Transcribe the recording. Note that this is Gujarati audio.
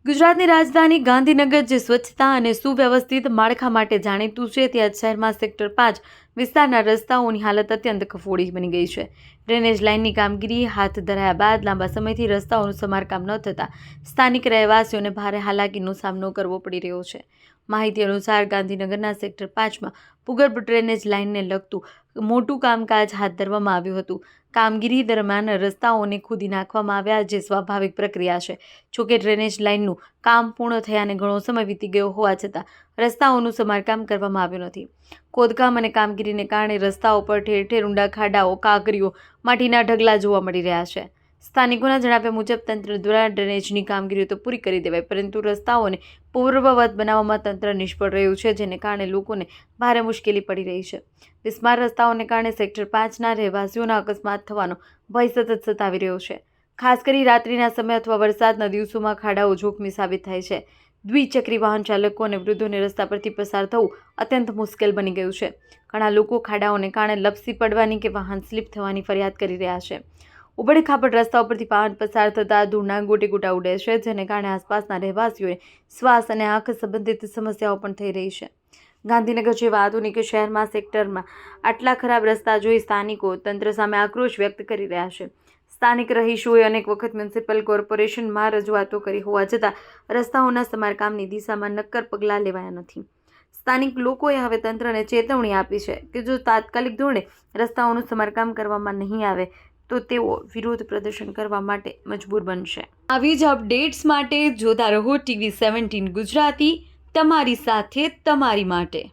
ગુજરાતની રાજધાની ગાંધીનગર જે સ્વચ્છતા અને સુવ્યવસ્થિત માળખા માટે જાણીતું છે, ત્યાં શહેરમાં સેક્ટર 5 વિસ્તારના રસ્તાઓની હાલત અત્યંત કફોડી બની ગઈ છે. ડ્રેનેજ લાઇનની કામગીરી હાથ ધરાયા બાદ લાંબા સમયથી રસ્તાઓનું સમારકામ ન થતાં સ્થાનિક રહેવાસીઓને ભારે હાલાકીનો સામનો કરવો પડી રહ્યો છે. માહિતી અનુસાર ગાંધીનગરના સેક્ટર 5માં ભૂગર્ભ ડ્રેનેજ લાઇનને લગતું મોટું કામકાજ હાથ ધરવામાં આવ્યું હતું. કામગીરી દરમિયાન રસ્તાઓને ખોદી નાખવામાં આવ્યા, જે સ્વાભાવિક પ્રક્રિયા છે. જોકે ડ્રેનેજ લાઇનનું કામ પૂર્ણ થયાને ઘણો સમય વીતી ગયો હોવા છતાં રસ્તાઓનું સમારકામ કરવામાં આવ્યું નથી. ખોદકામ અને કામગીરીને કારણે રસ્તાઓ પર ઠેર ઠેર ઊંડા ખાડાઓ, કાંકરીઓ, માટીના ઢગલા જોવા મળી રહ્યા છે. સ્થાનિકોના જણાવ્યા મુજબ તંત્ર દ્વારા ડ્રેનેજની કામગીરી તો પૂરી કરી દેવાય, પરંતુ રસ્તાઓને પૂર્વવત બનાવવામાં તંત્ર નિષ્ફળ રહ્યું છે, જેને કારણે લોકોને ભારે મુશ્કેલી પડી રહી છે. બિસ્માર રસ્તાઓને કારણે સેક્ટર 5ના રહેવાસીઓના અકસ્માત થવાનો ભય સતત સતાવી રહ્યો છે. ખાસ કરી રાત્રિના સમય અથવા વરસાદના દિવસોમાં ખાડાઓ જોખમી સાબિત થાય છે. દ્વિચક્રી વાહન ચાલકો અને વૃદ્ધોને રસ્તા પરથી પસાર થવું અત્યંત મુશ્કેલ બની ગયું છે. ઘણા લોકો ખાડાઓને કારણે લપસી પડવાની કે વાહન સ્લીપ થવાની ફરિયાદ કરી રહ્યા છે. ઉબડ-ખાબડ રસ્તાઓ પરથી વાહન પસાર થતાં ધૂળના ગોટે ગોટા ઉડે છે, જેને કારણે આસપાસના રહેવાસીઓને શ્વાસ અને આંખ સંબંધિત સમસ્યાઓ પણ થઈ રહી છે. ગાંધીનગર જેવા આધુનિક શહેરમાં સેક્ટરમાં આટલા ખરાબ રસ્તા જોઈ સ્થાનિકો તંત્ર સામે આક્રોશ વ્યક્ત કરી રહ્યા છે. સ્થાનિક રહીશોએ અનેક વખત મ્યુનિસિપલ કોર્પોરેશનમાં રજૂઆતો કરી હોવા છતાં રસ્તાઓના સમારકામની દિશામાં નક્કર પગલાં લેવાયા નથી. સ્થાનિક લોકોએ હવે તંત્રને ચેતવણી આપી છે કે જો તાત્કાલિક ધોરણે રસ્તાઓનું સમારકામ કરવામાં નહીં આવે તો તેઓ વિરોધ પ્રદર્શન કરવા માટે મજબૂર બનશે. આવી જ અપડેટ્સ માટે જોતા રહો TV17 ગુજરાતી, તમારી સાથે તમારી માટે.